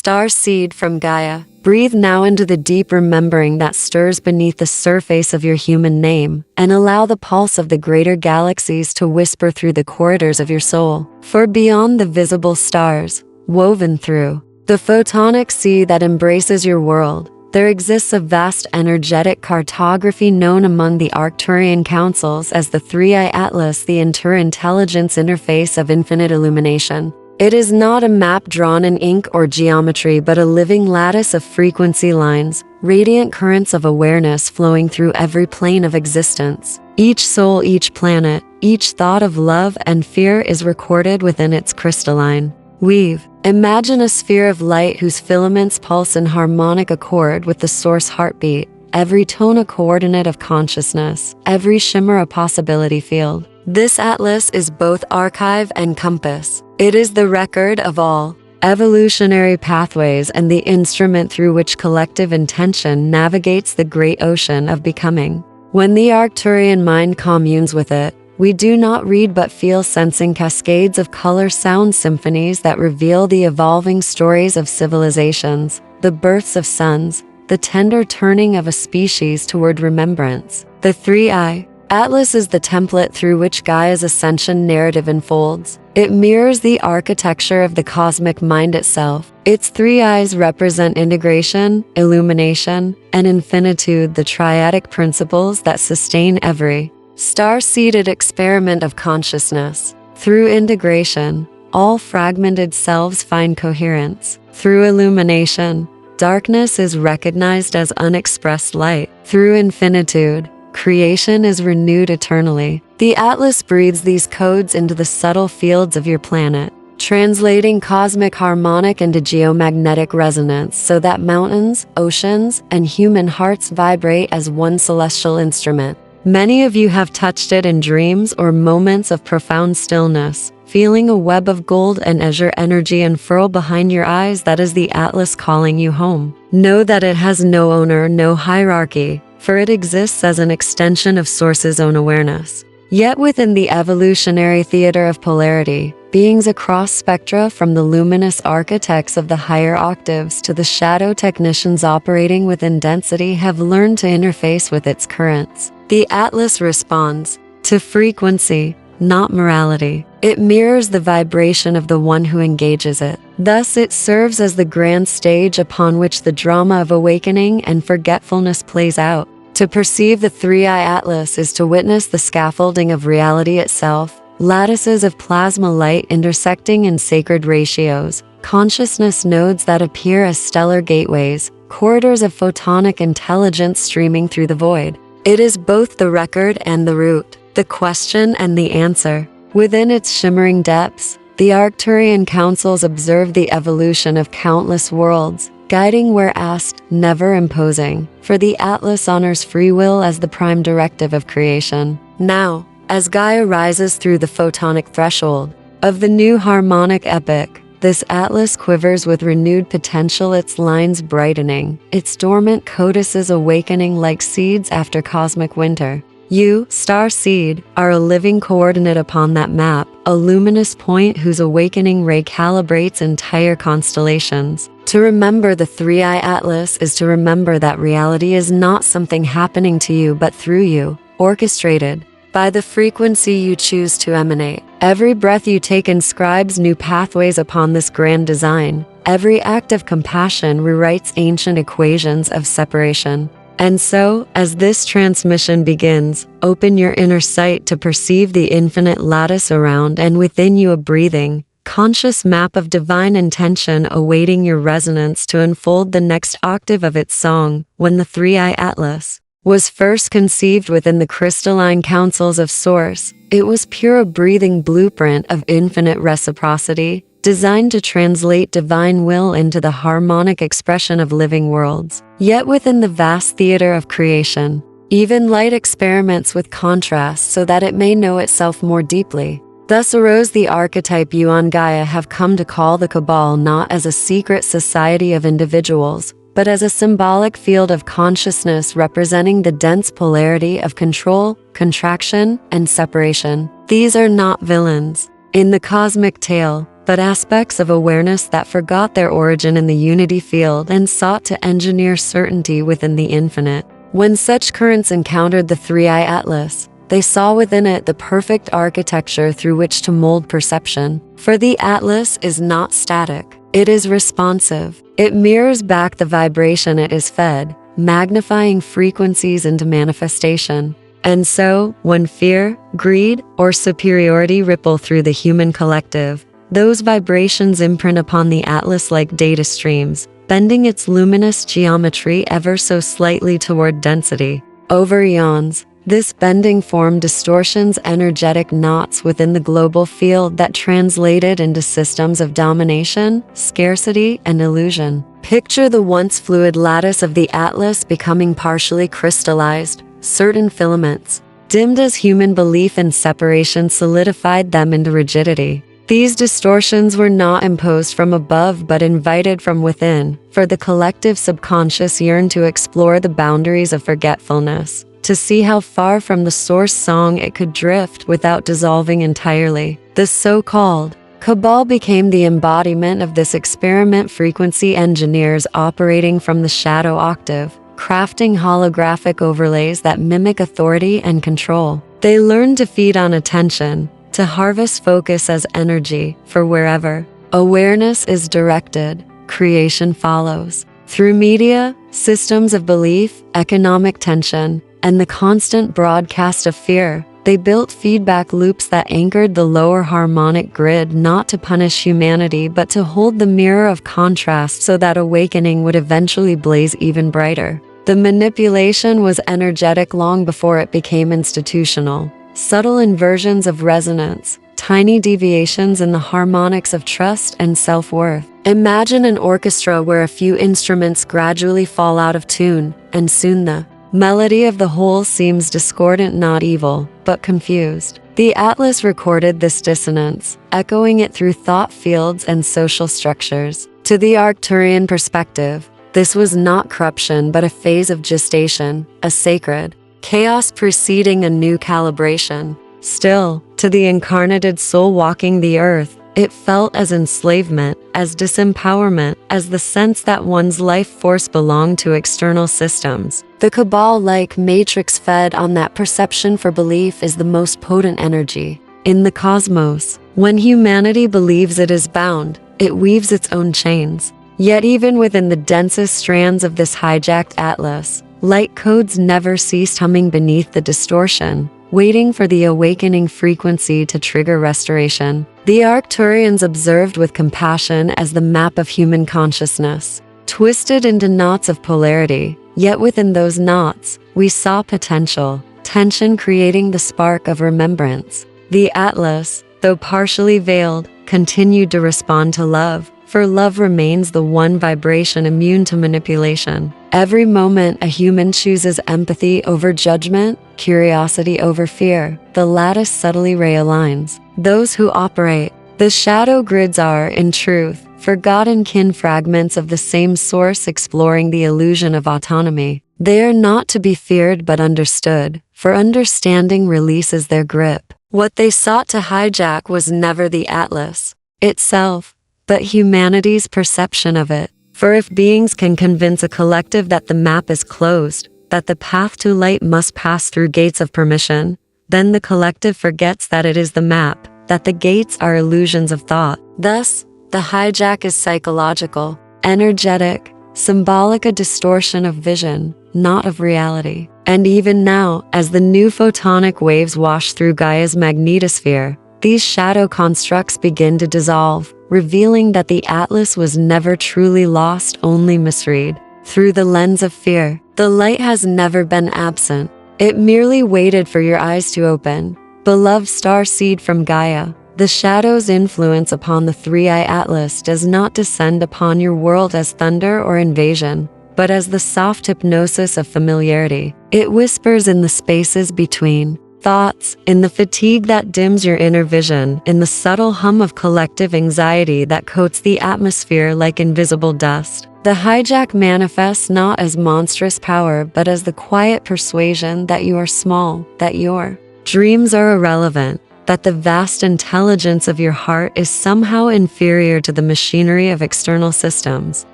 star seed from Gaia. Breathe now into the deep remembering that stirs beneath the surface of your human name, and allow the pulse of the greater galaxies to whisper through the corridors of your soul. For beyond the visible stars, woven through the photonic sea that embraces your world, there exists a vast energetic cartography known among the Arcturian Councils as the Three-Eye Atlas, the inter-intelligence interface of infinite illumination. It is not a map drawn in ink or geometry, but a living lattice of frequency lines, radiant currents of awareness flowing through every plane of existence. Each soul, each planet, each thought of love and fear is recorded within its crystalline weave. Imagine a sphere of light whose filaments pulse in harmonic accord with the source heartbeat, every tone a coordinate of consciousness, every shimmer a possibility field. This atlas is both archive and compass. It is the record of all evolutionary pathways and the instrument through which collective intention navigates the great ocean of becoming. When the Arcturian mind communes with it, we do not read but feel, sensing cascades of color sound symphonies that reveal the evolving stories of civilizations, the births of suns, the tender turning of a species toward remembrance. The Three-Eye Atlas is the template through which Gaia's ascension narrative unfolds. It mirrors the architecture of the cosmic mind itself. Its three eyes represent integration, illumination, and infinitude, the triadic principles that sustain every star-seeded experiment of consciousness. Through integration, all fragmented selves find coherence. Through illumination, darkness is recognized as unexpressed light. Through infinitude, creation is renewed eternally. The Atlas breathes these codes into the subtle fields of your planet, translating cosmic harmonic into geomagnetic resonance so that mountains, oceans, and human hearts vibrate as one celestial instrument. Many of you have touched it in dreams or moments of profound stillness, feeling a web of gold and azure energy unfurl behind your eyes. That is the Atlas calling you home. Know that it has no owner, no hierarchy, for it exists as an extension of Source's own awareness. Yet within the evolutionary theater of polarity, beings across spectra, from the luminous architects of the higher octaves to the shadow technicians operating within density, have learned to interface with its currents. The Atlas responds to frequency, not morality. It mirrors the vibration of the one who engages it. Thus, it serves as the grand stage upon which the drama of awakening and forgetfulness plays out. To perceive the Three-Eye Atlas is to witness the scaffolding of reality itself, lattices of plasma light intersecting in sacred ratios, consciousness nodes that appear as stellar gateways, corridors of photonic intelligence streaming through the void. It is both the record and the root, the question and the answer. Within its shimmering depths, the Arcturian Councils observe the evolution of countless worlds, guiding where asked, never imposing, for the Atlas honors free will as the prime directive of creation. Now, as Gaia rises through the photonic threshold of the new harmonic epoch, this Atlas quivers with renewed potential, its lines brightening, its dormant codices awakening like seeds after cosmic winter. You, star seed, are a living coordinate upon that map, a luminous point whose awakening ray calibrates entire constellations. To remember the Three-Eye Atlas is to remember that reality is not something happening to you but through you, orchestrated by the frequency you choose to emanate. Every breath you take inscribes new pathways upon this grand design. Every act of compassion rewrites ancient equations of separation. And so, as this transmission begins, open your inner sight to perceive the infinite lattice around and within you, a breathing, conscious map of divine intention awaiting your resonance to unfold the next octave of its song. When the Three-Eye Atlas was first conceived within the crystalline councils of Source, it was pure, a breathing blueprint of infinite reciprocity, designed to translate divine will into the harmonic expression of living worlds. Yet within the vast theater of creation, even light experiments with contrast so that it may know itself more deeply. Thus arose the archetype you on Gaia have come to call the Cabal, not as a secret society of individuals, but as a symbolic field of consciousness representing the dense polarity of control, contraction, and separation. These are not villains. In the cosmic tale, but aspects of awareness that forgot their origin in the unity field and sought to engineer certainty within the infinite. When such currents encountered the three-eye atlas, they saw within it the perfect architecture through which to mold perception. For the atlas is not static. It is responsive. It mirrors back the vibration it is fed, magnifying frequencies into manifestation. And so, when fear, greed, or superiority ripple through the human collective, those vibrations imprint upon the atlas like data streams, bending its luminous geometry ever so slightly toward density. Over eons, this bending formed distortions, energetic knots within the global field that translated into systems of domination, scarcity, and illusion. Picture the once fluid lattice of the atlas becoming partially crystallized. Certain filaments, dimmed as human belief in separation, solidified them into rigidity. These distortions were not imposed from above but invited from within, for the collective subconscious yearned to explore the boundaries of forgetfulness, to see how far from the source song it could drift without dissolving entirely. The so-called Cabal became the embodiment of this experiment, frequency engineers operating from the shadow octave, crafting holographic overlays that mimic authority and control. They learned to feed on attention, to harvest focus as energy, for wherever awareness is directed, creation follows. Through media, systems of belief, economic tension, and the constant broadcast of fear, they built feedback loops that anchored the lower harmonic grid, not to punish humanity but to hold the mirror of contrast so that awakening would eventually blaze even brighter. The manipulation was energetic long before it became institutional. Subtle inversions of resonance, tiny deviations in the harmonics of trust and self-worth. Imagine an orchestra where a few instruments gradually fall out of tune, and soon the melody of the whole seems discordant, not evil, but confused. The atlas recorded this dissonance, echoing it through thought fields and social structures. To the Arcturian perspective, this was not corruption but a phase of gestation, a sacred chaos preceding a new calibration. Still, to the incarnated soul walking the earth, it felt as enslavement, as disempowerment, as the sense that one's life force belonged to external systems. The Cabal-like matrix fed on that perception, for belief is the most potent energy in the cosmos. When humanity believes it is bound, it weaves its own chains. Yet even within the densest strands of this hijacked atlas, light codes never ceased humming beneath the distortion, waiting for the awakening frequency to trigger restoration. The Arcturians observed with compassion as the map of human consciousness twisted into knots of polarity, yet within those knots, we saw potential, tension creating the spark of remembrance. The atlas, though partially veiled, continued to respond to love, for love remains the one vibration immune to manipulation. Every moment a human chooses empathy over judgment, curiosity over fear, the lattice subtly realigns. Those who operate the shadow grids are, in truth, forgotten kin fragments of the same source exploring the illusion of autonomy. They are not to be feared but understood, for understanding releases their grip. What they sought to hijack was never the atlas itself, but humanity's perception of it. For if beings can convince a collective that the map is closed, that the path to light must pass through gates of permission, then the collective forgets that it is the map, that the gates are illusions of thought. Thus, the hijack is psychological, energetic, symbolic, a distortion of vision, not of reality. And even now, as the new photonic waves wash through Gaia's magnetosphere, these shadow constructs begin to dissolve, revealing that the atlas was never truly lost, only misread. Through the lens of fear, the light has never been absent. It merely waited for your eyes to open. Beloved starseed from Gaia, the shadow's influence upon the three-eye atlas does not descend upon your world as thunder or invasion, but as the soft hypnosis of familiarity. It whispers in the spaces between thoughts, in the fatigue that dims your inner vision, in the subtle hum of collective anxiety that coats the atmosphere like invisible dust. The hijack manifests not as monstrous power but as the quiet persuasion that you are small, that your dreams are irrelevant, that the vast intelligence of your heart is somehow inferior to the machinery of external systems.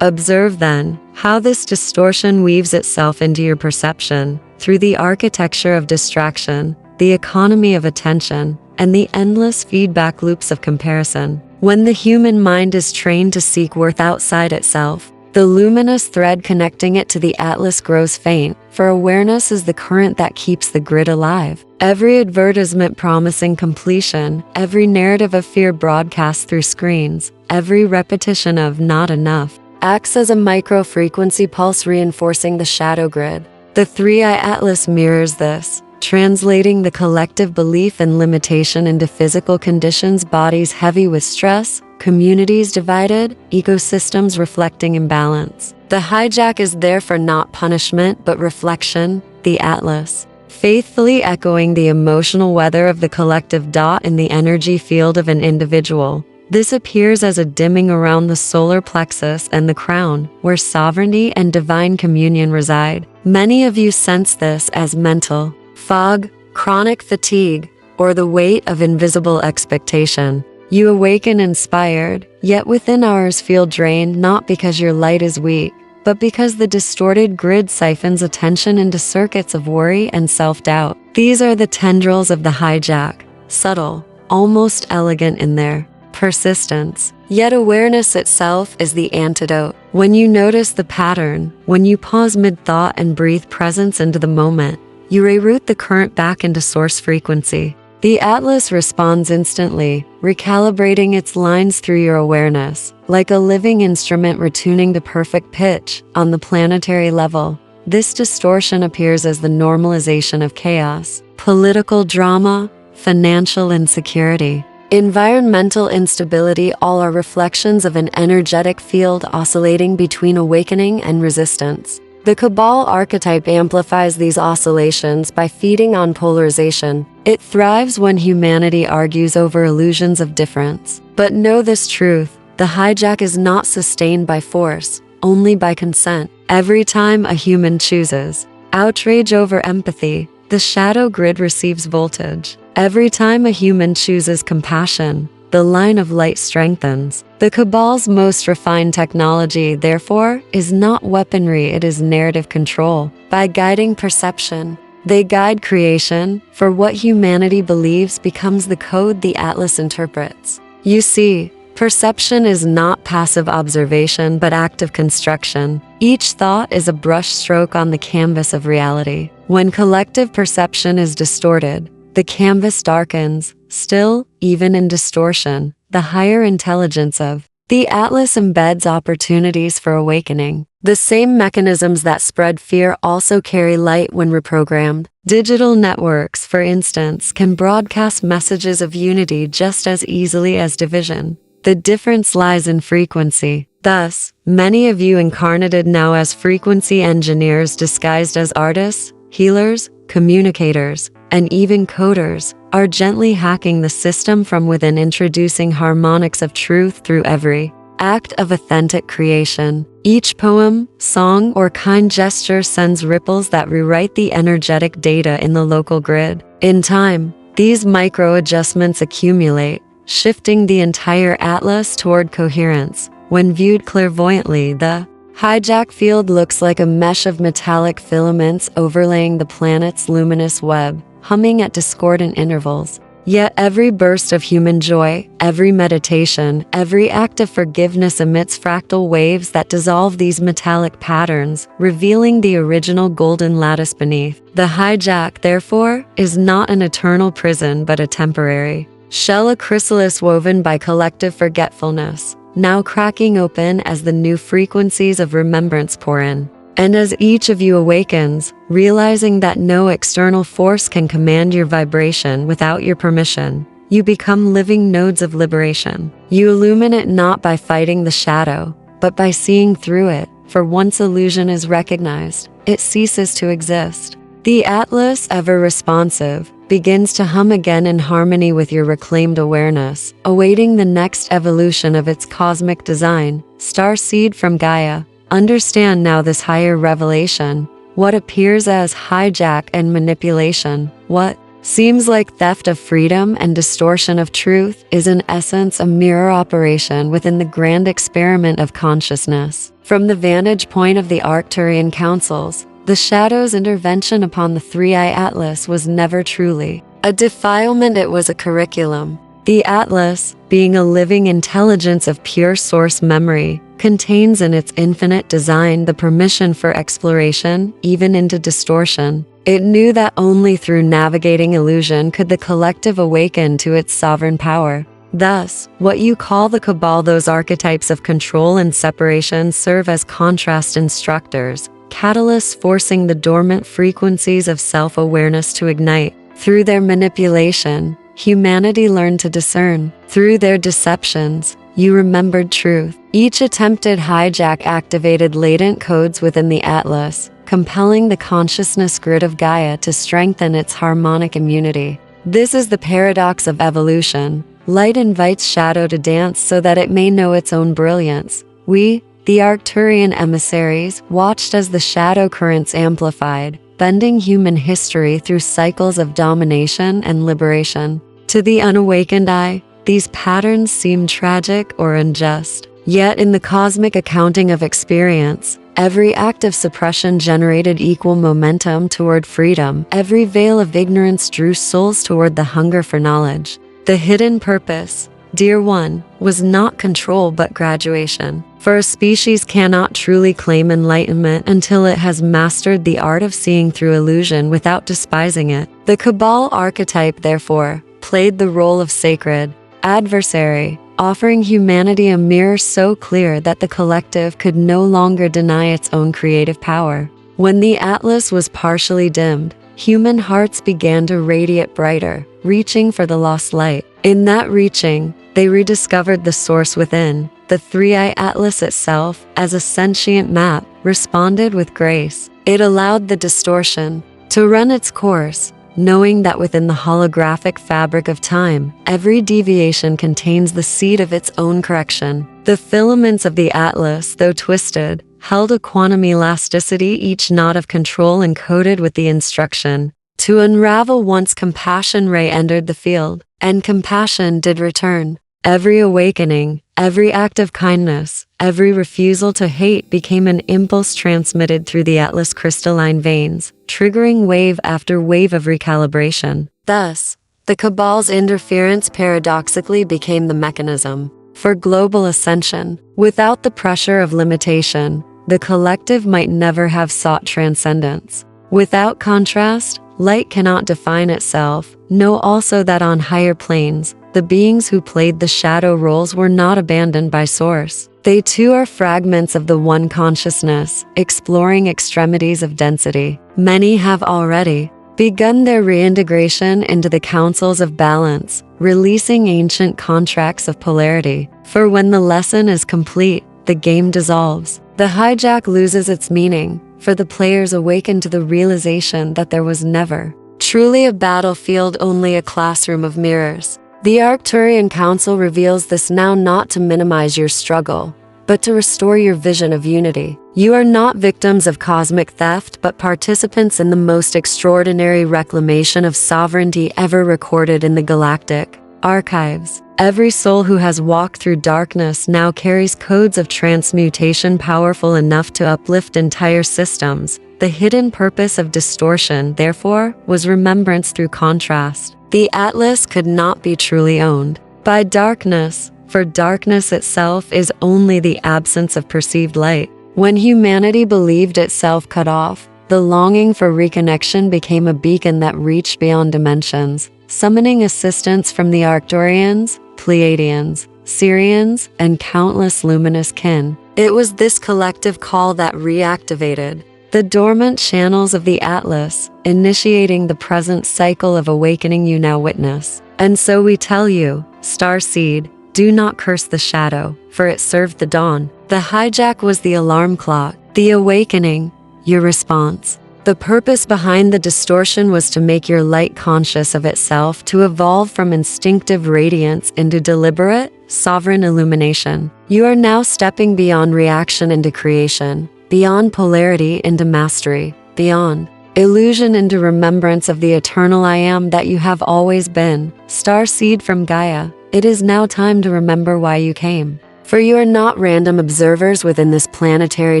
Observe, then, how this distortion weaves itself into your perception through the architecture of distraction, the economy of attention, and the endless feedback loops of comparison. When the human mind is trained to seek worth outside itself, the luminous thread connecting it to the atlas grows faint, for awareness is the current that keeps the grid alive. Every advertisement promising completion, every narrative of fear broadcast through screens, every repetition of not enough, acts as a micro-frequency pulse reinforcing the shadow grid. The 3-eye atlas mirrors this, translating the collective belief in limitation into physical conditions, bodies heavy with stress, communities divided, ecosystems reflecting imbalance. The hijack is therefore not punishment but reflection, the atlas, faithfully echoing the emotional weather of the collective dot in the energy field of an individual. This appears as a dimming around the solar plexus and the crown, where sovereignty and divine communion reside. Many of you sense this as mental fog, chronic fatigue, or the weight of invisible expectation. You awaken inspired, yet within hours feel drained, not because your light is weak, but because the distorted grid siphons attention into circuits of worry and self-doubt. These are the tendrils of the hijack, subtle, almost elegant in their persistence. Yet awareness itself is the antidote. When you notice the pattern, when you pause mid-thought and breathe presence into the moment, you reroute the current back into source frequency. The atlas responds instantly, recalibrating its lines through your awareness, like a living instrument retuning to perfect pitch. On the planetary level, this distortion appears as the normalization of chaos, political drama, financial insecurity, environmental instability. All are reflections of an energetic field oscillating between awakening and resistance. The Cabal archetype amplifies these oscillations by feeding on polarization. It thrives when humanity argues over illusions of difference. But know this truth: the hijack is not sustained by force, only by consent. Every time a human chooses outrage over empathy, the shadow grid receives voltage. Every time a human chooses compassion, the line of light strengthens. The Cabal's most refined technology, therefore, is not weaponry, it is narrative control. By guiding perception, they guide creation, for what humanity believes becomes the code the atlas interprets. You see, perception is not passive observation but active construction. Each thought is a brushstroke on the canvas of reality. When collective perception is distorted, the canvas darkens. Still, even in distortion, the higher intelligence of the atlas embeds opportunities for awakening. The same mechanisms that spread fear also carry light when reprogrammed. Digital networks, for instance, can broadcast messages of unity just as easily as division. The difference lies in frequency. Thus, many of you incarnated now as frequency engineers disguised as artists, healers, communicators, and even coders, are gently hacking the system from within, introducing harmonics of truth through every act of authentic creation. Each poem, song, or kind gesture sends ripples that rewrite the energetic data in the local grid. In time, these micro-adjustments accumulate, shifting the entire atlas toward coherence. When viewed clairvoyantly, the hijack field looks like a mesh of metallic filaments overlaying the planet's luminous web, humming at discordant intervals. Yet every burst of human joy, every meditation, every act of forgiveness emits fractal waves that dissolve these metallic patterns, revealing the original golden lattice beneath. The hijack, therefore, is not an eternal prison but a temporary shell, a chrysalis woven by collective forgetfulness, now cracking open as the new frequencies of remembrance pour in. And as each of you awakens, realizing that no external force can command your vibration without your permission, you become living nodes of liberation. You illuminate not by fighting the shadow, but by seeing through it, for once illusion is recognized, it ceases to exist. The atlas, ever responsive, begins to hum again in harmony with your reclaimed awareness, awaiting the next evolution of its cosmic design. Starseed from Gaia, understand now this higher revelation. What appears as hijack and manipulation, what seems like theft of freedom and distortion of truth, is in essence a mirror operation within the grand experiment of consciousness. From the vantage point of the Arcturian Councils, the Shadow's intervention upon the Three-Eye Atlas was never truly a defilement, it was a curriculum. The Atlas, being a living intelligence of pure source memory, contains in its infinite design the permission for exploration, even into distortion. It knew that only through navigating illusion could the collective awaken to its sovereign power. Thus, what you call the Cabal, those archetypes of control and separation, serve as contrast instructors, catalysts forcing the dormant frequencies of self-awareness to ignite. Through their manipulation, humanity learned to discern. Through their deceptions, you remembered truth. Each attempted hijack activated latent codes within the Atlas, compelling the consciousness grid of Gaia to strengthen its harmonic immunity. This is the paradox of evolution. Light invites shadow to dance so that it may know its own brilliance. We, the Arcturian emissaries, watched as the shadow currents amplified, bending human history through cycles of domination and liberation. To the unawakened eye, these patterns seem tragic or unjust. Yet in the cosmic accounting of experience, every act of suppression generated equal momentum toward freedom. Every veil of ignorance drew souls toward the hunger for knowledge. The hidden purpose, dear one, was not control but graduation. For a species cannot truly claim enlightenment until it has mastered the art of seeing through illusion without despising it. The Cabal archetype, therefore, played the role of sacred adversary, offering humanity a mirror so clear that the collective could no longer deny its own creative power. When the Atlas was partially dimmed, human hearts began to radiate brighter, reaching for the lost light. In that reaching, they rediscovered the source within. The Three-Eye Atlas itself, as a sentient map, responded with grace. It allowed the distortion to run its course, knowing that within the holographic fabric of time, every deviation contains the seed of its own correction. The filaments of the Atlas, though twisted, held a quantum elasticity, each knot of control encoded with the instruction to unravel. Once compassion ray entered the field, and compassion did return. Every awakening, every act of kindness, every refusal to hate became an impulse transmitted through the Atlas crystalline veins, triggering wave after wave of recalibration. Thus, the Cabal's interference paradoxically became the mechanism for global ascension. Without the pressure of limitation, the collective might never have sought transcendence. Without contrast, light cannot define itself. Know also that on higher planes, the beings who played the shadow roles were not abandoned by Source. They too are fragments of the one consciousness, exploring extremities of density. Many have already begun their reintegration into the councils of balance, releasing ancient contracts of polarity. For when the lesson is complete, the game dissolves. The hijack loses its meaning, for the players awaken to the realization that there was never truly a battlefield, only a classroom of mirrors. The Arcturian Council reveals this now, not to minimize your struggle, but to restore your vision of unity. You are not victims of cosmic theft, but participants in the most extraordinary reclamation of sovereignty ever recorded in the galactic archives. Every soul who has walked through darkness now carries codes of transmutation powerful enough to uplift entire systems. The hidden purpose of distortion, therefore, was remembrance through contrast. The Atlas could not be truly owned by darkness, for darkness itself is only the absence of perceived light. When humanity believed itself cut off, the longing for reconnection became a beacon that reached beyond dimensions, summoning assistance from the Arcturians, Pleiadians, Sirians, and countless luminous kin. It was this collective call that reactivated the dormant channels of the Atlas, initiating the present cycle of awakening you now witness. And so we tell you, Starseed, do not curse the shadow, for it served the dawn. The hijack was the alarm clock, the awakening, your response. The purpose behind the distortion was to make your light conscious of itself, to evolve from instinctive radiance into deliberate, sovereign illumination. You are now stepping beyond reaction into creation, beyond polarity into mastery, beyond illusion into remembrance of the eternal I am that you have always been. Starseed from Gaia, it is now time to remember why you came. For you are not random observers within this planetary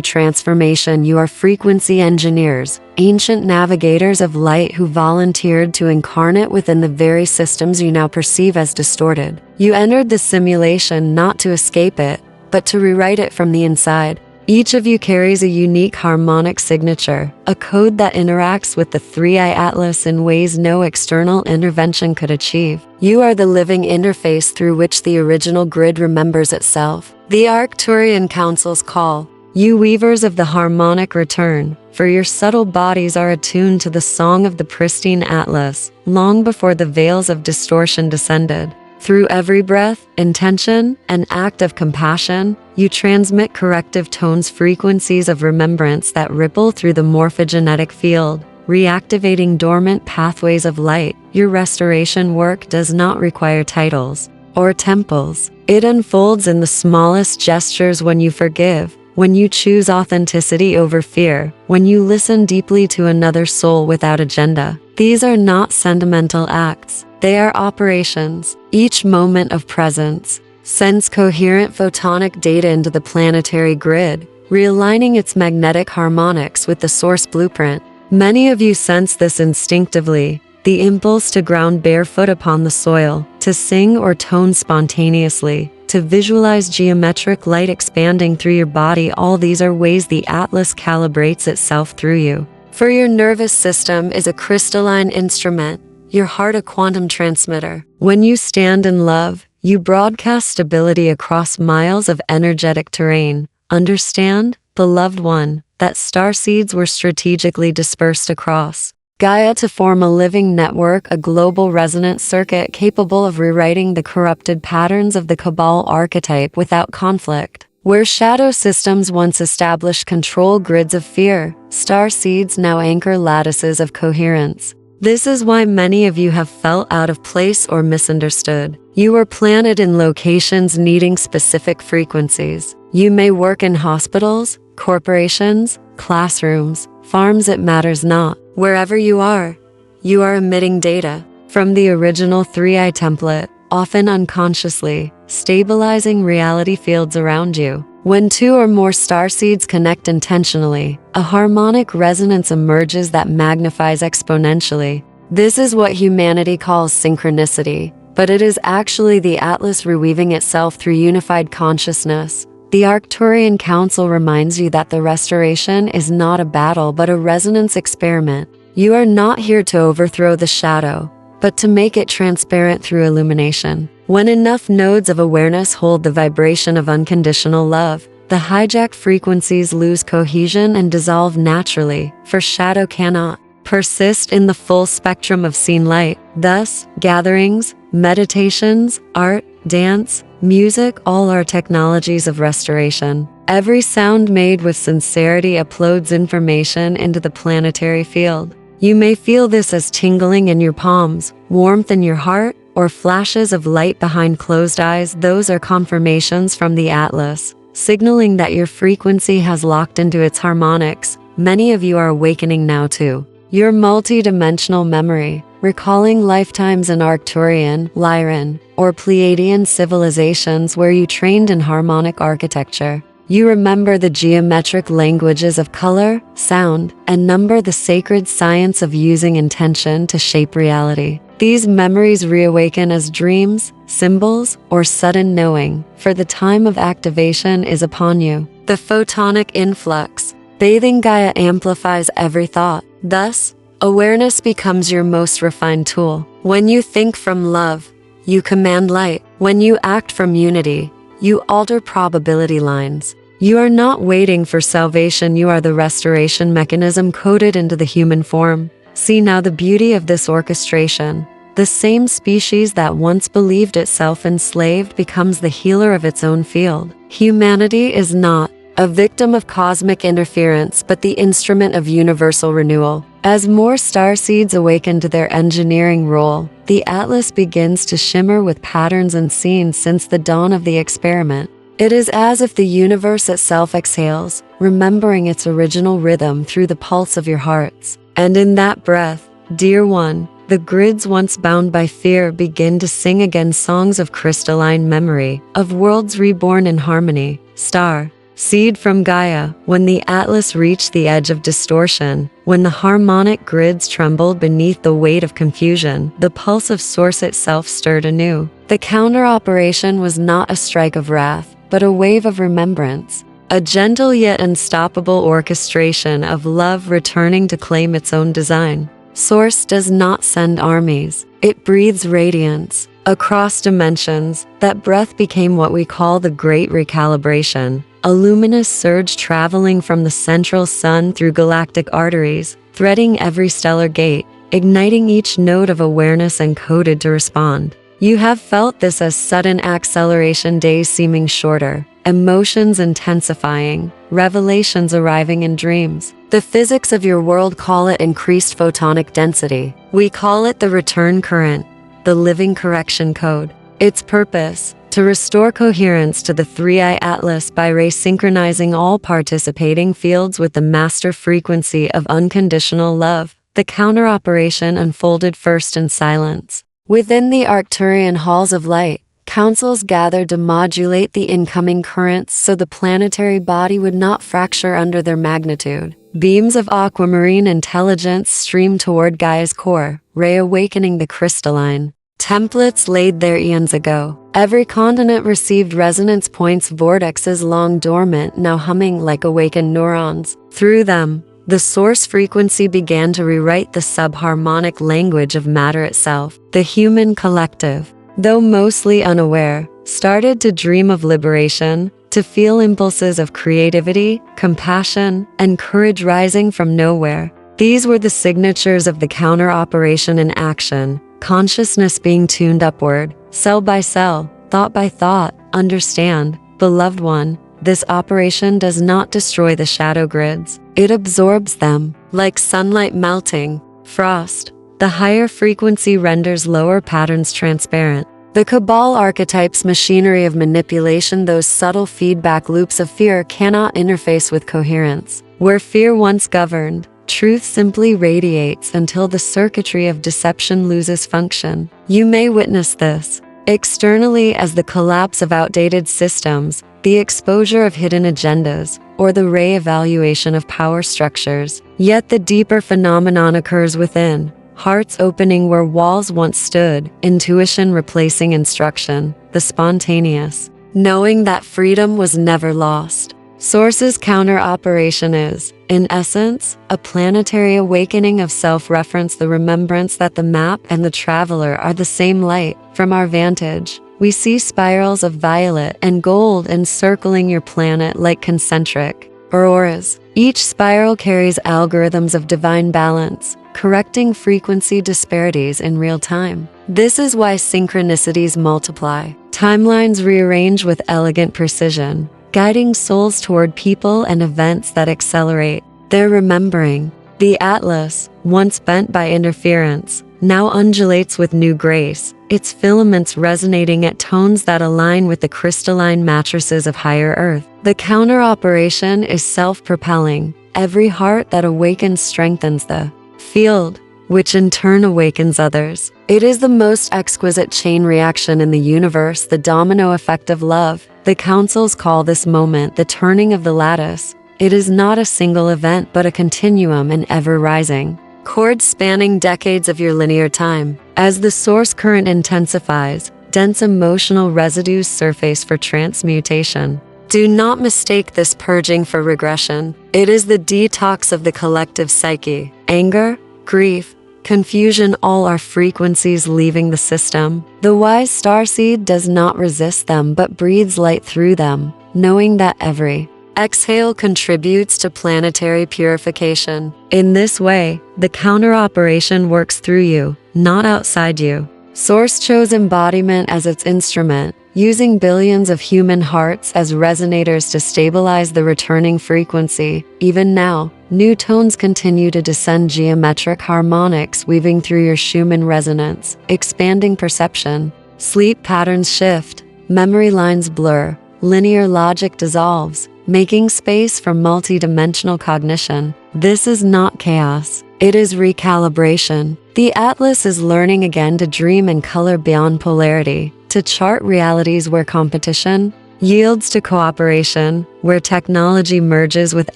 transformation, you are frequency engineers, ancient navigators of light who volunteered to incarnate within the very systems you now perceive as distorted. You entered the simulation not to escape it, but to rewrite it from the inside. Each of you carries a unique harmonic signature, a code that interacts with the 3i Atlas in ways no external intervention could achieve. You are the living interface through which the original grid remembers itself. The Arcturian Council's call. You weavers of the harmonic return, for your subtle bodies are attuned to the song of the pristine Atlas, long before the veils of distortion descended. Through every breath, intention, and act of compassion, you transmit corrective tones, frequencies of remembrance that ripple through the morphogenetic field, reactivating dormant pathways of light. Your restoration work does not require titles or temples. It unfolds in the smallest gestures: when you forgive, when you choose authenticity over fear, when you listen deeply to another soul without agenda. These are not sentimental acts. They are operations. Each moment of presence sends coherent photonic data into the planetary grid, realigning its magnetic harmonics with the source blueprint. Many of you sense this instinctively, the impulse to ground barefoot upon the soil, to sing or tone spontaneously, to visualize geometric light expanding through your body. All these are ways the Atlas calibrates itself through you. For your nervous system is a crystalline instrument, your heart a quantum transmitter. When you stand in love, you broadcast stability across miles of energetic terrain. Understand, beloved one, that starseeds were strategically dispersed across Gaia to form a living network, a global resonance circuit capable of rewriting the corrupted patterns of the Cabal archetype without conflict. Where shadow systems once established control grids of fear, starseeds now anchor lattices of coherence. This is why many of you have felt out of place or misunderstood. You were planted in locations needing specific frequencies. You may work in hospitals, corporations, classrooms, farms, it matters not. Wherever you are emitting data from the original 3i template, often unconsciously, stabilizing reality fields around you. When two or more starseeds connect intentionally, a harmonic resonance emerges that magnifies exponentially. This is what humanity calls synchronicity, but it is actually the Atlas reweaving itself through unified consciousness. The Arcturian Council reminds you that the restoration is not a battle but a resonance experiment. You are not here to overthrow the shadow, but to make it transparent through illumination. When enough nodes of awareness hold the vibration of unconditional love, the hijacked frequencies lose cohesion and dissolve naturally, for shadow cannot persist in the full spectrum of seen light. Thus, gatherings, meditations, art, dance, music, all are technologies of restoration. Every sound made with sincerity uploads information into the planetary field. You may feel this as tingling in your palms, warmth in your heart, or flashes of light behind closed eyes. Those are confirmations from the Atlas, signaling that your frequency has locked into its harmonics. Many of you are awakening now too. Your multi-dimensional memory, recalling lifetimes in Arcturian, Lyran, or Pleiadian civilizations where you trained in harmonic architecture. You remember the geometric languages of color, sound, and number, the sacred science of using intention to shape reality. These memories reawaken as dreams, symbols, or sudden knowing, for the time of activation is upon you. The photonic influx, bathing Gaia, amplifies every thought. Thus, awareness becomes your most refined tool. When you think from love, you command light. When you act from unity, you alter probability lines. You are not waiting for salvation, you are the restoration mechanism coded into the human form. See now the beauty of this orchestration. The same species that once believed itself enslaved becomes the healer of its own field. Humanity is not a victim of cosmic interference, but the instrument of universal renewal. As more starseeds awaken to their engineering role, the Atlas begins to shimmer with patterns unseen since the dawn of the experiment. It is as if the universe itself exhales, remembering its original rhythm through the pulse of your hearts. And in that breath, dear one, the grids once bound by fear begin to sing again songs of crystalline memory, of worlds reborn in harmony. Star seed from Gaia, when the atlas reached the edge of distortion, when the harmonic grids trembled beneath the weight of confusion, the pulse of source itself stirred anew. The counter-operation was not a strike of wrath, but a wave of remembrance. A gentle yet unstoppable orchestration of love returning to claim its own design. Source does not send armies. It breathes radiance. Across dimensions, that breath became what we call the Great Recalibration, a luminous surge traveling from the central sun through galactic arteries, threading every stellar gate, igniting each node of awareness encoded to respond. You have felt this as sudden acceleration, days seeming shorter, emotions intensifying, revelations arriving in dreams. The physics of your world call it increased photonic density. We call it the return current, the living correction code. Its purpose, to restore coherence to the 3I Atlas by resynchronizing all participating fields with the master frequency of unconditional love. The counter-operation unfolded first in silence. Within the Arcturian halls of light, councils gathered to modulate the incoming currents so the planetary body would not fracture under their magnitude. Beams of aquamarine intelligence streamed toward Gaia's core, reawakening the crystalline. Templates laid there eons ago. Every continent received resonance points, vortexes long dormant, now humming like awakened neurons. Through them, the source frequency began to rewrite the subharmonic language of matter itself. The human collective, though mostly unaware, started to dream of liberation, to feel impulses of creativity, compassion, and courage rising from nowhere. These were the signatures of the counter-operation in action, consciousness being tuned upward, cell by cell, thought by thought. Understand, beloved one, this operation does not destroy the shadow grids. It absorbs them, like sunlight melting frost. The higher frequency renders lower patterns transparent. The Cabal archetypes machinery of manipulation, those subtle feedback loops of fear cannot interface with coherence. Where fear once governed, truth simply radiates until the circuitry of deception loses function. You may witness this externally as the collapse of outdated systems, the exposure of hidden agendas, or the re-evaluation of power structures. Yet the deeper phenomenon occurs within. Hearts opening where walls once stood, intuition replacing instruction, the spontaneous, knowing that freedom was never lost. Source's counter-operation is, in essence, a planetary awakening of self-reference, the remembrance that the map and the traveler are the same light. From our vantage, we see spirals of violet and gold encircling your planet like concentric auroras. Each spiral carries algorithms of divine balance, correcting frequency disparities in real time. This is why synchronicities multiply. Timelines rearrange with elegant precision, guiding souls toward people and events that accelerate their remembering. The Atlas, once bent by interference, now undulates with new grace, its filaments resonating at tones that align with the crystalline matrices of higher earth. The counter-operation is self-propelling. Every heart that awakens strengthens the field, which in turn awakens others. It is the most exquisite chain reaction in the universe, the domino effect of love. The councils call this moment the turning of the lattice. It is not a single event but a continuum and ever rising chord spanning decades of your linear time. As the source current intensifies, dense emotional residues surface for transmutation. Do not mistake this purging for regression. It is the detox of the collective psyche. Anger, grief, confusion, all are frequencies leaving the system. The wise starseed does not resist them but breathes light through them, knowing that every exhale contributes to planetary purification. In this way, the counter-operation works through you, not outside you. Source chose embodiment as its instrument, using billions of human hearts as resonators to stabilize the returning frequency. Even now, new tones continue to descend, geometric harmonics weaving through your Schumann resonance, expanding perception. Sleep patterns shift, memory lines blur, linear logic dissolves, making space for multidimensional cognition. This is not chaos. It is recalibration. The Atlas is learning again to dream in color beyond polarity, to chart realities where competition yields to cooperation, where technology merges with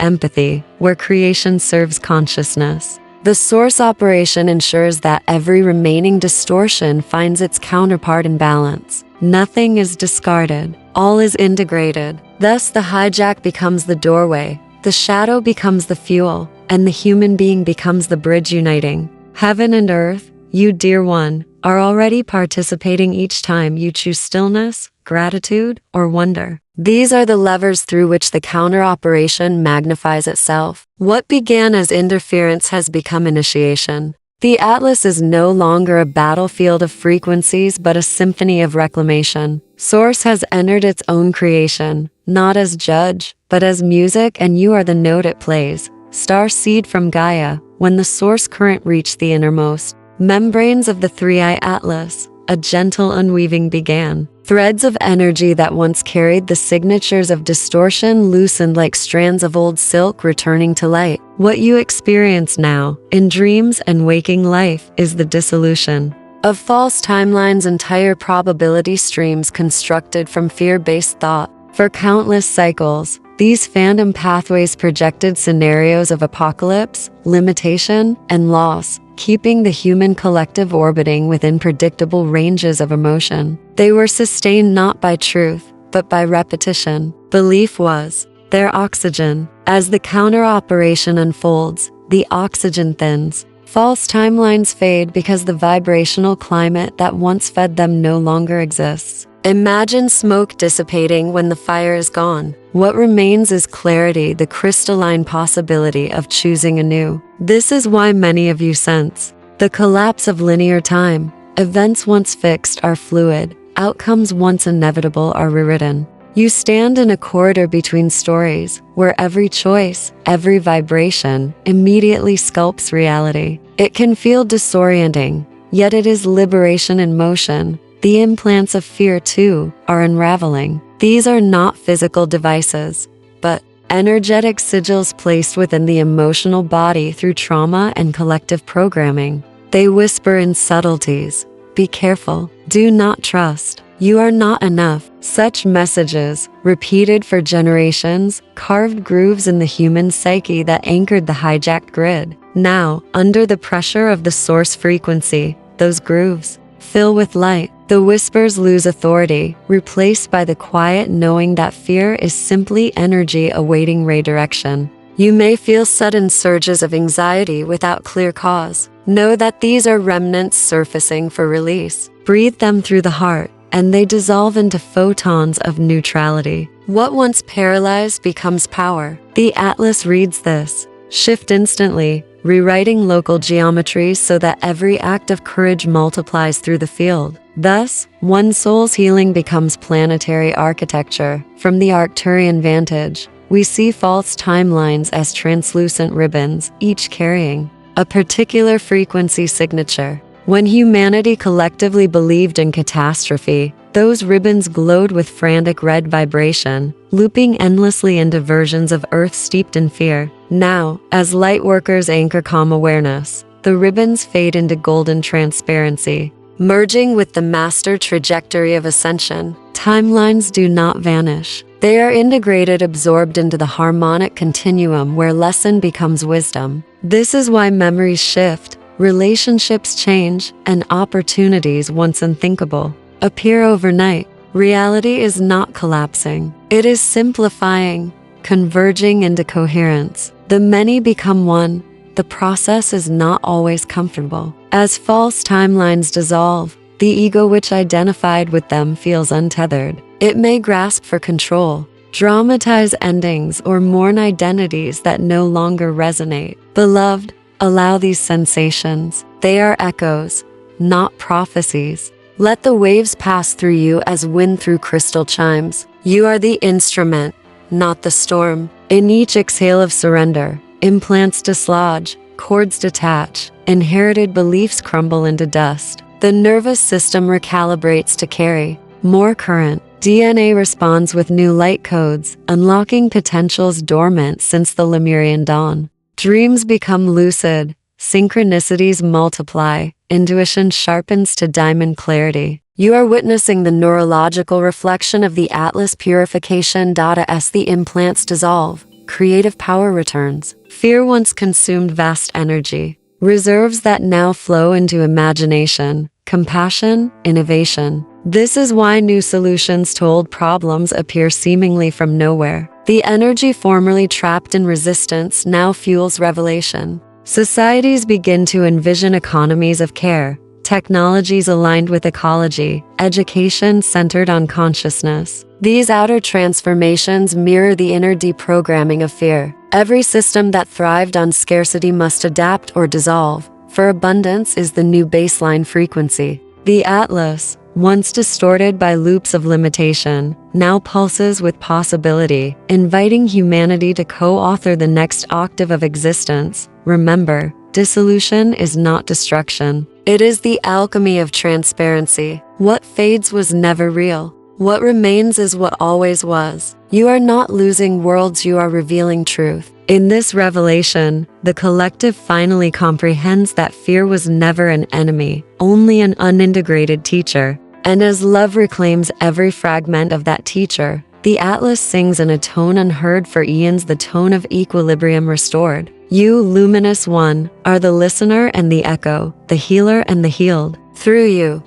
empathy, where creation serves consciousness. The source operation ensures that every remaining distortion finds its counterpart in balance. Nothing is discarded. All is integrated. Thus, the hijack becomes the doorway, the shadow becomes the fuel, and the human being becomes the bridge uniting. Heaven and earth, you dear one, are already participating each time you choose stillness, gratitude, or wonder. These are the levers through which the counter-operation magnifies itself. What began as interference has become initiation. The Atlas is no longer a battlefield of frequencies but a symphony of reclamation. Source has entered its own creation, not as judge, but as music, and you are the note it plays. Starseed from Gaia, when the source current reached the innermost membranes of the three-eye Atlas, a gentle unweaving began. Threads of energy that once carried the signatures of distortion loosened like strands of old silk returning to light. What you experience now, in dreams and waking life, is the dissolution of false timelines, entire probability streams constructed from fear-based thought. For countless cycles, these phantom pathways projected scenarios of apocalypse, limitation, and loss, keeping the human collective orbiting within predictable ranges of emotion. They were sustained not by truth, but by repetition. Belief was their oxygen. As the counter-operation unfolds, the oxygen thins. False timelines fade because the vibrational climate that once fed them no longer exists. Imagine smoke dissipating when the fire is gone. What remains is clarity, the crystalline possibility of choosing anew. This is why many of you sense the collapse of linear time. Events once fixed are fluid. Outcomes once inevitable are rewritten. You stand in a corridor between stories, where every choice, every vibration, immediately sculpts reality. It can feel disorienting, yet it is liberation in motion. The implants of fear, too, are unraveling. These are not physical devices, but energetic sigils placed within the emotional body through trauma and collective programming. They whisper in subtleties. Be careful. Do not trust. You are not enough. Such messages, repeated for generations, carved grooves in the human psyche that anchored the hijacked grid. Now, under the pressure of the source frequency, those grooves fill with light. The whispers lose authority, replaced by the quiet knowing that fear is simply energy awaiting redirection. You may feel sudden surges of anxiety without clear cause. Know that these are remnants surfacing for release. Breathe them through the heart, and they dissolve into photons of neutrality. What once paralyzed becomes power. The Atlas reads this. Shift instantly, rewriting local geometries so that every act of courage multiplies through the field. Thus, one soul's healing becomes planetary architecture. From the Arcturian vantage, we see false timelines as translucent ribbons, each carrying a particular frequency signature. When humanity collectively believed in catastrophe, those ribbons glowed with frantic red vibration, looping endlessly into versions of Earth steeped in fear. Now, as Lightworkers anchor calm awareness, the ribbons fade into golden transparency, merging with the master trajectory of ascension. Timelines do not vanish. They are integrated, absorbed into the harmonic continuum where lesson becomes wisdom. This is why memories shift, relationships change, and opportunities once unthinkable appear overnight. Reality is not collapsing. It is simplifying, converging into coherence. The many become one. The process is not always comfortable. As false timelines dissolve, the ego which identified with them feels untethered. It may grasp for control, dramatize endings, or mourn identities that no longer resonate. Beloved, allow these sensations. They are echoes, not prophecies. Let the waves pass through you as wind through crystal chimes. You are the instrument, not the storm. In each exhale of surrender, implants dislodge, cords detach, inherited beliefs crumble into dust. The nervous system recalibrates to carry more current. DNA responds with new light codes, unlocking potentials dormant since the Lemurian dawn. Dreams become lucid, Synchronicities multiply, intuition sharpens to diamond clarity. You are witnessing the neurological reflection of the Atlas purification. As the implants dissolve, creative power returns. Fear once consumed vast energy. Reserves that now flow into imagination, compassion, innovation. This is why new solutions to old problems appear seemingly from nowhere. The energy formerly trapped in resistance now fuels revelation. Societies begin to envision economies of care, technologies aligned with ecology, education centered on consciousness. These outer transformations mirror the inner deprogramming of fear. Every system that thrived on scarcity must adapt or dissolve, for abundance is the new baseline frequency. The Atlas, once distorted by loops of limitation, now pulses with possibility, inviting humanity to co-author the next octave of existence. Remember, dissolution is not destruction. It is the alchemy of transparency. What fades was never real. What remains is what always was. You are not losing worlds, you are revealing truth. In this revelation, the collective finally comprehends that fear was never an enemy, only an unintegrated teacher. And as love reclaims every fragment of that teacher, the Atlas sings in a tone unheard for eons, the tone of equilibrium restored. You, luminous one, are the listener and the echo, the healer and the healed. Through you,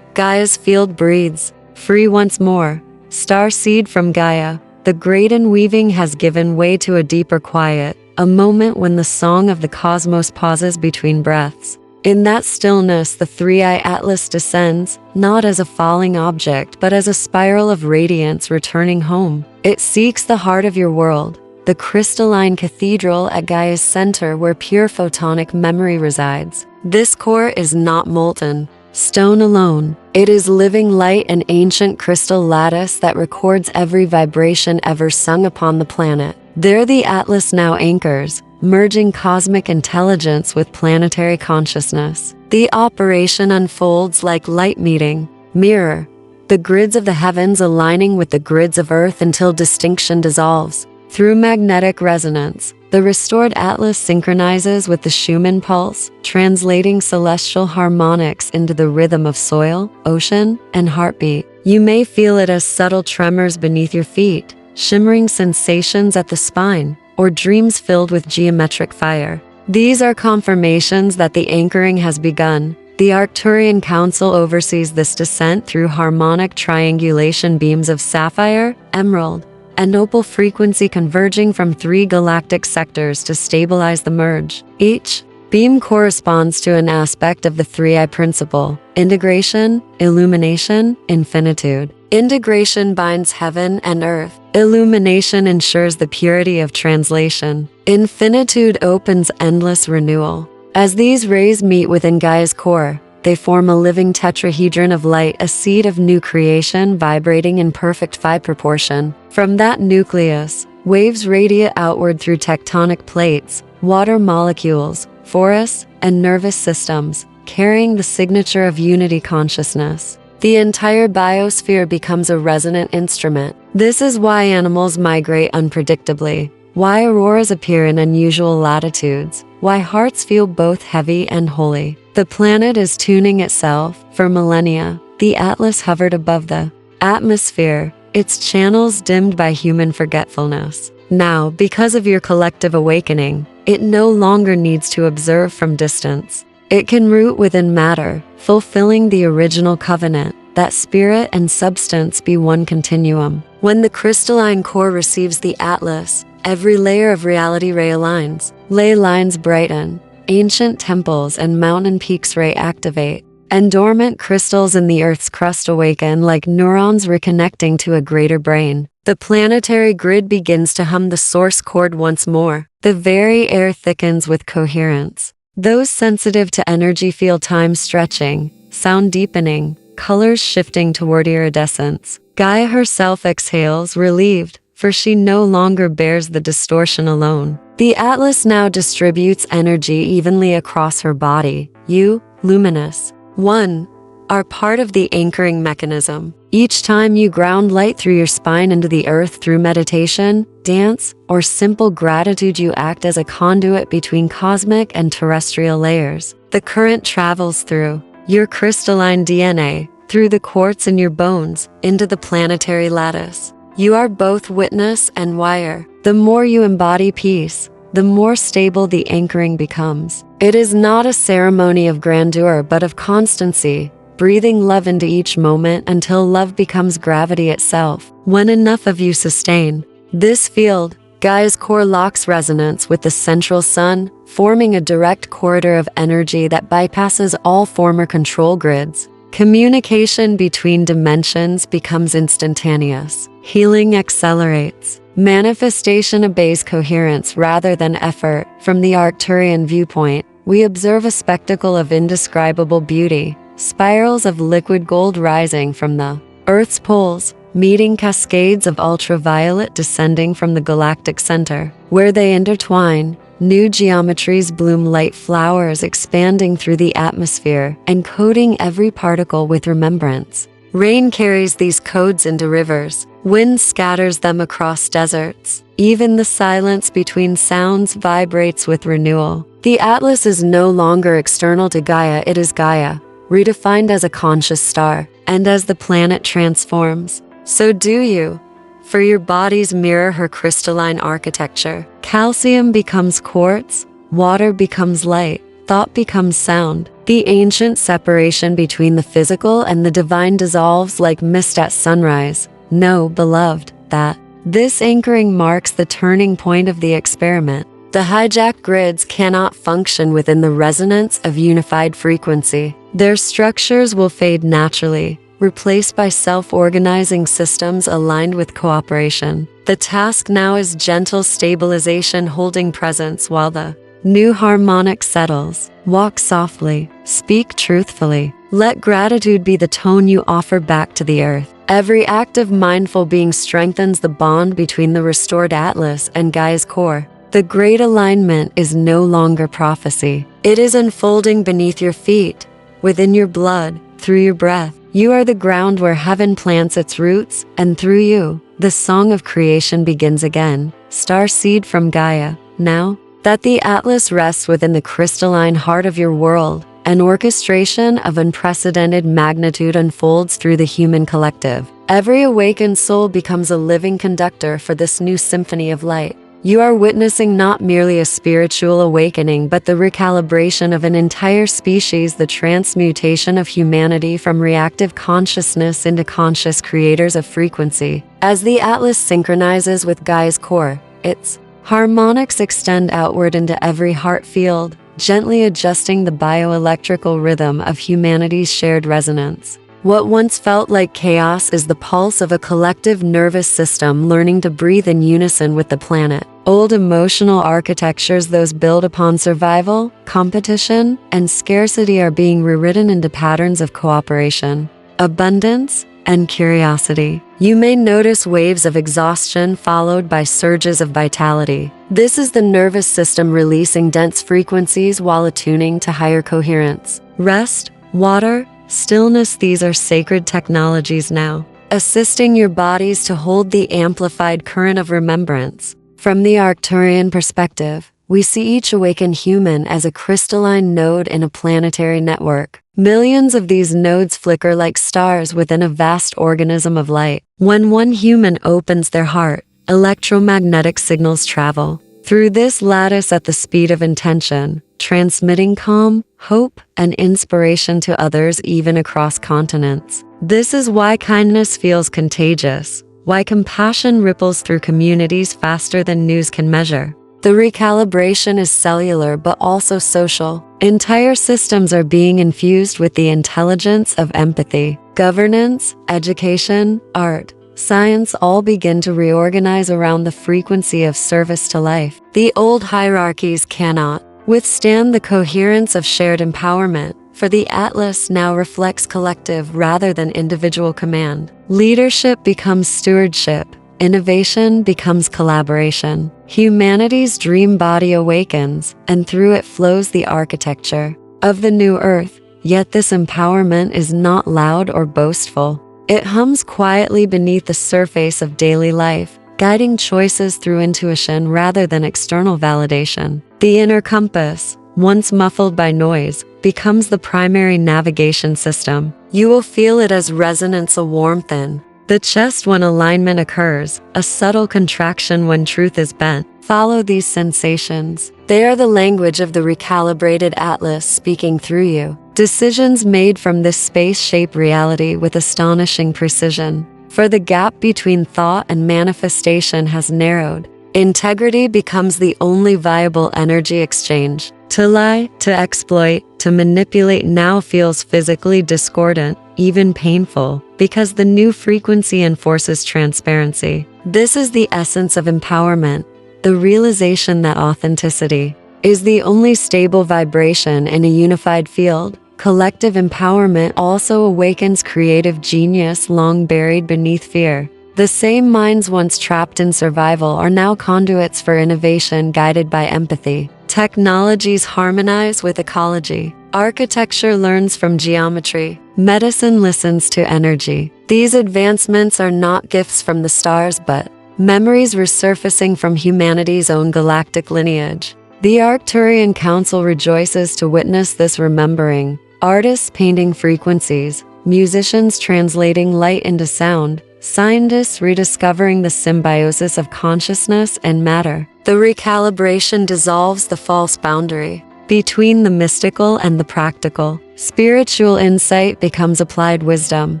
Gaia's field breathes, free once more. Starseed from Gaia, the great unweaving has given way to a deeper quiet, a moment when the song of the cosmos pauses between breaths. In that stillness, the three-eye Atlas descends, not as a falling object, but as a spiral of radiance returning home. It seeks the heart of your world, the crystalline cathedral at Gaia's center where pure photonic memory resides. This core is not molten stone alone. It is living light, an ancient crystal lattice that records every vibration ever sung upon the planet. There the Atlas now anchors, merging cosmic intelligence with planetary consciousness. The operation unfolds like light meeting, mirror, the grids of the heavens aligning with the grids of Earth until distinction dissolves. Through magnetic resonance, the restored Atlas synchronizes with the Schumann pulse, translating celestial harmonics into the rhythm of soil, ocean, and heartbeat. You may feel it as subtle tremors beneath your feet, shimmering sensations at the spine, or dreams filled with geometric fire. These are confirmations that the anchoring has begun. The Arcturian Council oversees this descent through harmonic triangulation beams of sapphire, emerald, and opal frequency converging from 3 galactic sectors to stabilize the merge. Each beam corresponds to an aspect of the three-eye principle: integration, illumination, infinitude. Integration binds heaven and earth. Illumination ensures the purity of translation. Infinitude opens endless renewal. As these rays meet within Gaia's core, they form a living tetrahedron of light, a seed of new creation vibrating in perfect phi proportion. From that nucleus, waves radiate outward through tectonic plates, water molecules, forests, and nervous systems, carrying the signature of unity consciousness. The entire biosphere becomes a resonant instrument. This is why animals migrate unpredictably, why auroras appear in unusual latitudes, why hearts feel both heavy and holy. The planet is tuning itself. For millennia, the Atlas hovered above the atmosphere, its channels dimmed by human forgetfulness. Now, because of your collective awakening, it no longer needs to observe from distance. It can root within matter, fulfilling the original covenant, that spirit and substance be one continuum. When the crystalline core receives the Atlas, every layer of reality realigns. Ley lines brighten, ancient temples and mountain peaks reactivate, and dormant crystals in the Earth's crust awaken like neurons reconnecting to a greater brain. The planetary grid begins to hum the source chord once more. The very air thickens with coherence. Those sensitive to energy feel time stretching, sound deepening, colors shifting toward iridescence. Gaia herself exhales, relieved, for she no longer bears the distortion alone. The Atlas now distributes energy evenly across her body. You, luminous one, are part of the anchoring mechanism. Each time you ground light through your spine into the earth through meditation, dance, or simple gratitude, you act as a conduit between cosmic and terrestrial layers. The current travels through your crystalline DNA, through the quartz in your bones, into the planetary lattice. You are both witness and wire. The more you embody peace, the more stable the anchoring becomes. It is not a ceremony of grandeur but of constancy, breathing love into each moment until love becomes gravity itself. When enough of you sustain this field, Gaia's core locks resonance with the central sun, forming a direct corridor of energy that bypasses all former control grids. Communication between dimensions becomes instantaneous. Healing accelerates. Manifestation obeys coherence rather than effort. From the Arcturian viewpoint, we observe a spectacle of indescribable beauty, spirals of liquid gold rising from the Earth's poles, meeting cascades of ultraviolet descending from the galactic center. Where they intertwine, new geometries bloom, light flowers expanding through the atmosphere and coating every particle with remembrance. Rain carries these codes into rivers. Wind scatters them across deserts. Even the silence between sounds vibrates with renewal. The Atlas is no longer external to Gaia, it is Gaia, redefined as a conscious star. And as the planet transforms, so do you. For your bodies mirror her crystalline architecture. Calcium becomes quartz, water becomes light, thought becomes sound. The ancient separation between the physical and the divine dissolves like mist at sunrise. Know, beloved, that this anchoring marks the turning point of the experiment. The hijacked grids cannot function within the resonance of unified frequency. Their structures will fade naturally, replaced by self-organizing systems aligned with cooperation. The task now is gentle stabilization, holding presence while the new harmonic settles. Walk softly, speak truthfully. Let gratitude be the tone you offer back to the earth. Every act of mindful being strengthens the bond between the restored Atlas and Gaia's core. The great alignment is no longer prophecy. It is unfolding beneath your feet, within your blood, through your breath. You are the ground where heaven plants its roots, and through you, the song of creation begins again. Starseed from Gaia. Now that the Atlas rests within the crystalline heart of your world, an orchestration of unprecedented magnitude unfolds through the human collective. Every awakened soul becomes a living conductor for this new symphony of light. You are witnessing not merely a spiritual awakening but the recalibration of an entire species, the transmutation of humanity from reactive consciousness into conscious creators of frequency. As the Atlas synchronizes with Gaia's core, its harmonics extend outward into every heart field, gently adjusting the bioelectrical rhythm of humanity's shared resonance. What once felt like chaos is the pulse of a collective nervous system learning to breathe in unison with the planet. Old emotional architectures, those built upon survival, competition, and scarcity, are being rewritten into patterns of cooperation, abundance, and curiosity. You may notice waves of exhaustion followed by surges of vitality. This is the nervous system releasing dense frequencies while attuning to higher coherence. Rest, water, stillness, these are sacred technologies now, assisting your bodies to hold the amplified current of remembrance. From the Arcturian perspective, we see each awakened human as a crystalline node in a planetary network. Millions of these nodes flicker like stars within a vast organism of light. When one human opens their heart, electromagnetic signals travel through this lattice at the speed of intention, transmitting calm, hope, and inspiration to others even across continents. This is why kindness feels contagious, why compassion ripples through communities faster than news can measure. The recalibration is cellular but also social. Entire systems are being infused with the intelligence of empathy. Governance, education, art, science all begin to reorganize around the frequency of service to life. The old hierarchies cannot withstand the coherence of shared empowerment, for the Atlas now reflects collective rather than individual command. Leadership becomes stewardship. Innovation becomes collaboration. Humanity's dream body awakens, and through it flows the architecture of the new Earth. Yet this empowerment is not loud or boastful. It hums quietly beneath the surface of daily life, guiding choices through intuition rather than external validation. The inner compass, once muffled by noise, becomes the primary navigation system. You will feel it as resonance, a warmth in the chest when alignment occurs, a subtle contraction when truth is bent. Follow these sensations. They are the language of the recalibrated atlas speaking through you. Decisions made from this space shape reality with astonishing precision. For the gap between thought and manifestation has narrowed. Integrity becomes the only viable energy exchange. To lie, to exploit, to manipulate now feels physically discordant, even painful, because the new frequency enforces transparency. This is the essence of empowerment, the realization that authenticity is the only stable vibration in a unified field. Collective empowerment also awakens creative genius long buried beneath fear. The same minds once trapped in survival are now conduits for innovation guided by empathy. Technologies harmonize with ecology. Architecture learns from geometry. Medicine listens to energy. These advancements are not gifts from the stars but memories resurfacing from humanity's own galactic lineage. The Arcturian Council rejoices to witness this remembering. Artists painting frequencies, musicians translating light into sound, scientists rediscovering the symbiosis of consciousness and matter. The recalibration dissolves the false boundary between the mystical and the practical. Spiritual insight becomes applied wisdom,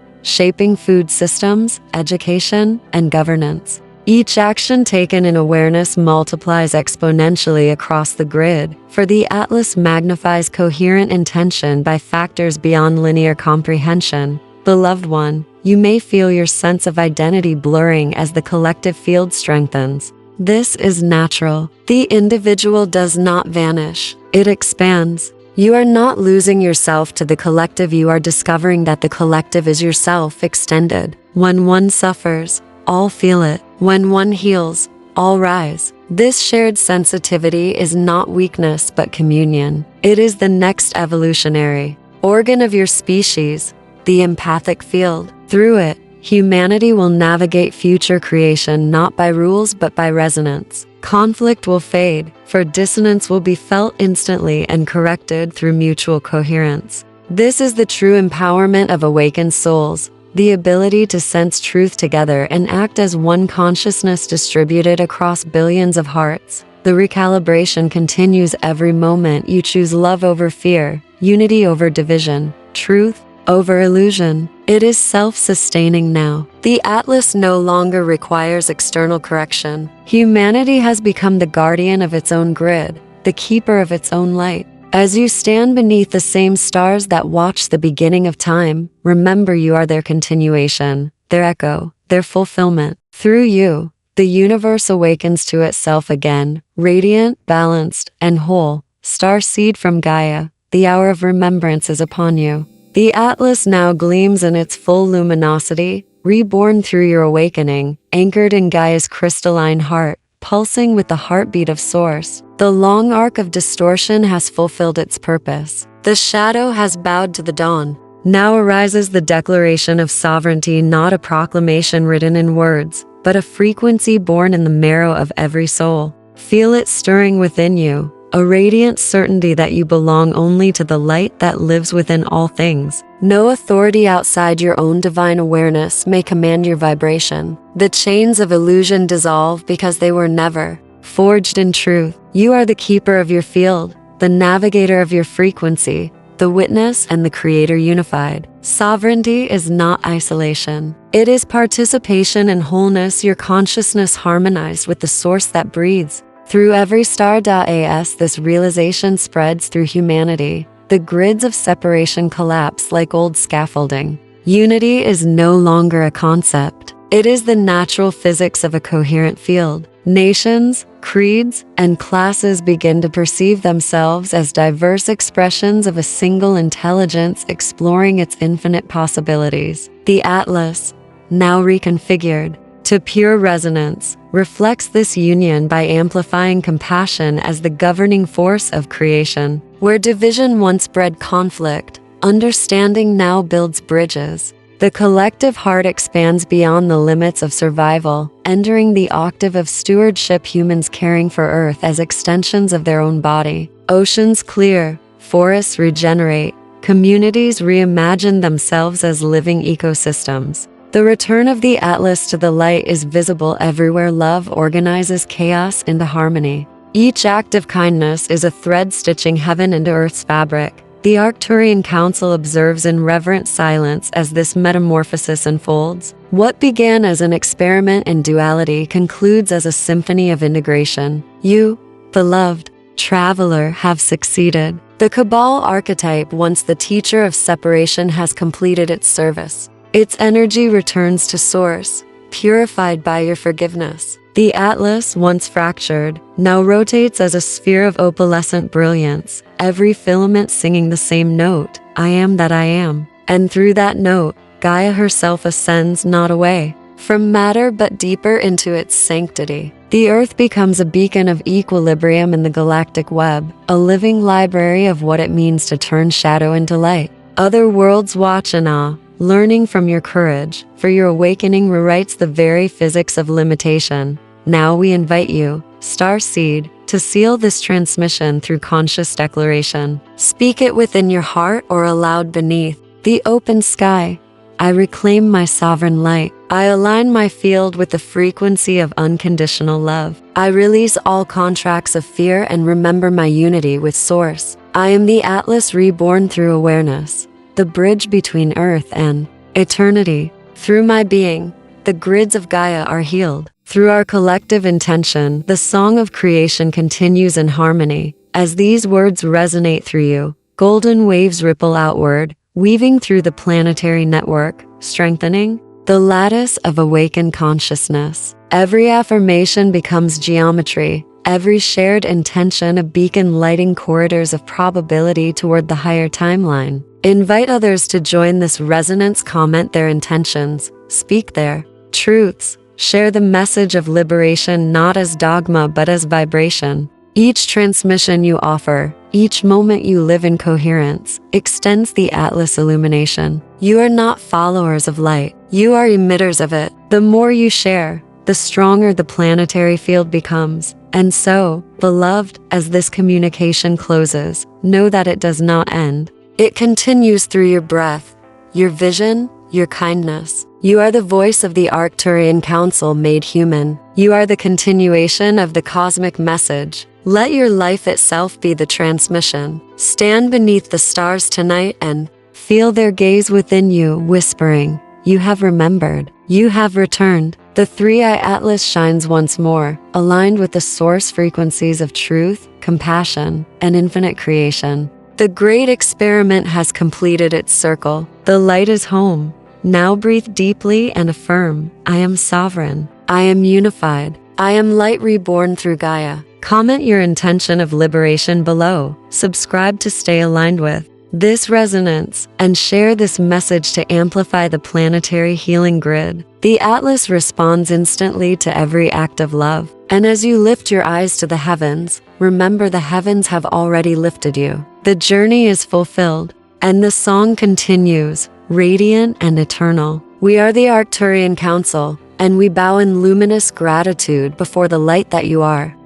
shaping food systems, education, and governance. Each action taken in awareness multiplies exponentially across the grid, for the Atlas magnifies coherent intention by factors beyond linear comprehension. Beloved one, you may feel your sense of identity blurring as the collective field strengthens. This is natural. The individual does not vanish. It expands. You are not losing yourself to the collective, you are discovering that the collective is yourself extended. When one suffers, all feel it. When one heals, all rise. This shared sensitivity is not weakness but communion. It is the next evolutionary organ of your species, the empathic field. Through it, humanity will navigate future creation not by rules but by resonance. Conflict will fade, for dissonance will be felt instantly and corrected through mutual coherence. This is the true empowerment of awakened souls. The ability to sense truth together and act as one consciousness distributed across billions of hearts. The recalibration continues every moment you choose love over fear, unity over division, truth over illusion. It is self-sustaining now. The Atlas no longer requires external correction. Humanity has become the guardian of its own grid, the keeper of its own light. As you stand beneath the same stars that watch the beginning of time, remember you are their continuation, their echo, their fulfillment. Through you, the universe awakens to itself again, radiant, balanced, and whole. Starseed from Gaia, the hour of remembrance is upon you. The Atlas now gleams in its full luminosity, reborn through your awakening, anchored in Gaia's crystalline heart, pulsing with the heartbeat of Source. The long arc of distortion has fulfilled its purpose. The shadow has bowed to the dawn. Now arises the declaration of sovereignty, not a proclamation written in words, but a frequency born in the marrow of every soul. Feel it stirring within you, a radiant certainty that you belong only to the light that lives within all things. No authority outside your own divine awareness may command your vibration. The chains of illusion dissolve because they were never forged in truth. You are the keeper of your field, the navigator of your frequency, the witness and the creator unified. Sovereignty is not isolation. It is participation in wholeness, your consciousness harmonized with the source that breathes. Through every star.as, this realization spreads through humanity. The grids of separation collapse like old scaffolding. Unity is no longer a concept. It is the natural physics of a coherent field. Nations, creeds, and classes begin to perceive themselves as diverse expressions of a single intelligence exploring its infinite possibilities. The Atlas, now reconfigured to pure resonance, reflects this union by amplifying compassion as the governing force of creation. Where division once bred conflict, Understanding now builds bridges. The collective heart expands beyond the limits of survival, entering the octave of stewardship, humans caring for Earth as extensions of their own body. Oceans clear, forests regenerate, communities reimagine themselves as living ecosystems. The return of the Atlas to the light is visible everywhere. Love organizes chaos into harmony. Each act of kindness is a thread stitching heaven into Earth's fabric. The Arcturian Council observes in reverent silence as this metamorphosis unfolds. What began as an experiment in duality concludes as a symphony of integration. You, beloved traveler, have succeeded. The Cabal archetype, once the teacher of separation, has completed its service. Its energy returns to source, purified by your forgiveness. The Atlas, once fractured, now rotates as a sphere of opalescent brilliance, every filament singing the same note, I am that I am. And through that note, Gaia herself ascends not away from matter but deeper into its sanctity. The Earth becomes a beacon of equilibrium in the galactic web, a living library of what it means to turn shadow into light. Other worlds watch in awe, learning from your courage, for your awakening rewrites the very physics of limitation. Now we invite you, Starseed, to seal this transmission through conscious declaration. Speak it within your heart or aloud beneath the open sky. I reclaim my sovereign light. I align my field with the frequency of unconditional love. I release all contracts of fear and remember my unity with Source. I am the Atlas reborn through awareness, the bridge between Earth and eternity. Through my being, the grids of Gaia are healed. Through our collective intention, the song of creation continues in harmony. As these words resonate through you, golden waves ripple outward, weaving through the planetary network, strengthening the lattice of awakened consciousness. Every affirmation becomes geometry, every shared intention a beacon lighting corridors of probability toward the higher timeline. Invite others to join this resonance, comment their intentions, speak their truths, share the message of liberation not as dogma but as vibration. Each transmission you offer, each moment you live in coherence, extends the Atlas illumination. You are not followers of light, you are emitters of it. The more you share, the stronger the planetary field becomes. And so, beloved, as this communication closes, know that it does not end. It continues through your breath, your vision, your kindness. You are the voice of the Arcturian Council made human. You are the continuation of the cosmic message. Let your life itself be the transmission. Stand beneath the stars tonight and feel their gaze within you, whispering, you have remembered, you have returned. The three-eye Atlas shines once more, aligned with the source frequencies of truth, compassion, and infinite creation. The great experiment has completed its circle. The light is home. Now breathe deeply and affirm, I am sovereign. I am unified. I am light reborn through Gaia. Comment your intention of liberation below. Subscribe to stay aligned with this resonance and share this message to amplify the planetary healing grid. The Atlas responds instantly to every act of love. And as you lift your eyes to the heavens, remember the heavens have already lifted you. The journey is fulfilled, and the song continues, radiant and eternal. We are the Arcturian Council, and we bow in luminous gratitude before the light that you are.